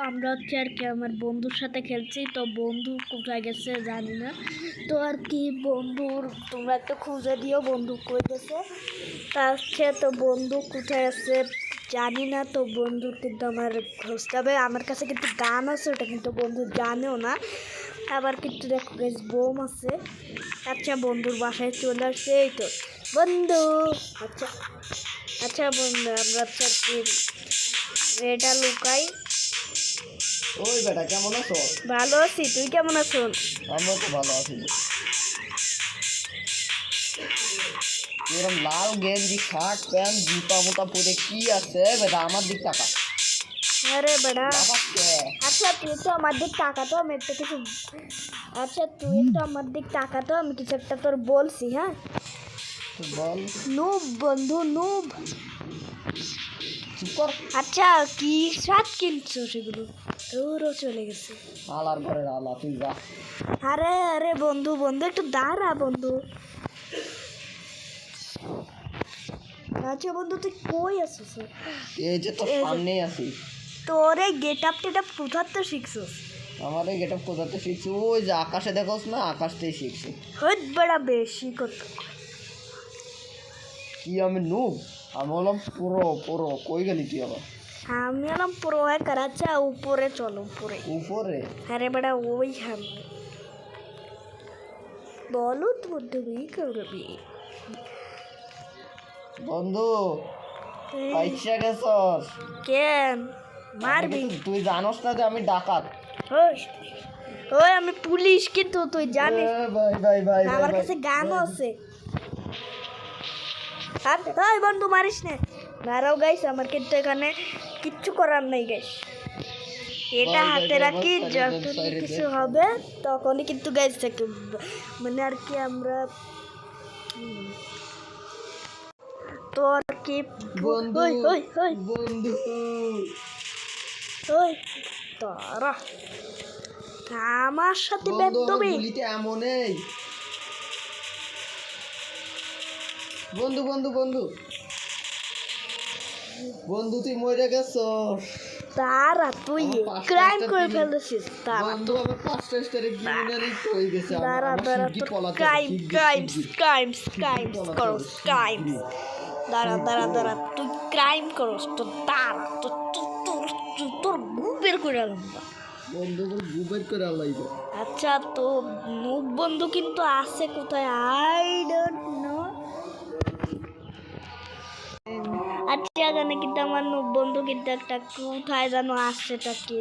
আমরা হচ্ছে আর কি আমার বন্ধুর সাথে খেলছি, তো বন্ধু কোথায় গেছে জানি না। তো আর কি বন্ধুর তোমরা একটু খুঁজে দিও বন্ধু কই গেছে। তা হচ্ছে তো বন্ধু কোথায় আছে জানি না, তো বন্ধুর কিন্তু আমার খুঁজতে হবে। আমার কাছে কিন্তু গান আছে, ওটা কিন্তু বন্ধু জানেও না। আবার কিন্তু দেখো বেশ বোম আছে। আচ্ছা বন্ধুর বাসায় চলে আসছে, এই তো বন্ধু। আচ্ছা আচ্ছা বন্ধু, আমরা হচ্ছে আর কি এটা লুকাই। ওই বেটা কেমন আছো? ভালো আছি, তুই কেমন আছো? আমরা তো ভালো আছি। এরকম লাল গেঞ্জি শার্ট প্যান্ট জুতা মোটা পরে কি আছে বেটা? আমার দিক টাকা। আরে বেড়া, আচ্ছা তুই তো আমার দিক টাকা, তো আমি একটা কিছু, আচ্ছা তুই একটু আমার দিক টাকা, তো আমি কিছু একটা তোর বলছি। হ্যাঁ বল। নুব বন্ধু নুব। চুপ কর। আচ্ছা কি শার্ট কিনছো সেগুলো? তোরও চলে গেছে। আলার ঘরে আলা, তুই যা। আরে আরে বন্ধু বন্ধু একটু দাঁড়া বন্ধু। আচ্ছা বন্ধু তুই কই আছিস? এই যে তোর সামনেই আছি। তোর এই গেট আপ টেট আপ কোথার তো শিখছিস? আমার এই গেট আপ কোথাতে শিখছি? ওই যে আকাশে দেখোস না, আকাশতেই শিখছি। হট বড়া বেশি কথা। কি আমি নুব? আমি বললাম পুরো পুরো। কই গেলি তুই আবার? আমি এলাম পুরো হ্যাকার। আচ্ছা উপরে চলো উপরে। উপরে? আরে বেটা ওই সামনে বলো তোমার তুমি করবি বন্ধু পয়সা গেছস? কেন মারবি? তুই জানোস না যে আমি ডাকাত? ওই ওই আমি পুলিশ, কিন্তু তুই জানিস ভাই ভাই ভাই আমার কাছে গানও আছে। আর ওই বন্ধু মারিস না। দাঁড়াও গাইস, আমার কিন্তু এখানে কিচ্ছু করার নেই গাইস। এটা হাতে রাখি, যখন কিছু হবে তখনই কিন্তু গাইস থাকে, মানে আর কি আমরা তো আর কি বন্ধু ওই ওই ওই বন্ধু ওই তারা আমার সাথে বেদবি। গুলিতে এমনই। বন্ধু বন্ধু বন্ধু বন্ধু তুই মরে গেছস। তারা তুই ক্রাইম করে ফেলেছিস। তারা বন্ধু আমার 5টা স্টারে ক্রিমিনালি হয়ে গেছে। দাঁড়া আমার দাঁড়া শিগগির তোর পলাতে ক্রাইম হবে, ক্রাইম শিগগির। ক্রাইম ক্রাইম করস ক্রাইম। দাঁড়া দাঁড়া দাঁড়া তুই ক্রাইম করস তো দাঁড়া তোর তোর তোর গু বের করে আলাম। বন্ধু গুবের করে আলাইবে। আচ্ছা তো নুব বন্ধু কিন্তু আছে কোথায়? I don't know. আচ্ছা জানে কিন্তু আমার নুব বন্ধু কিন্তু একটা কোথায় যেন আসছে, কি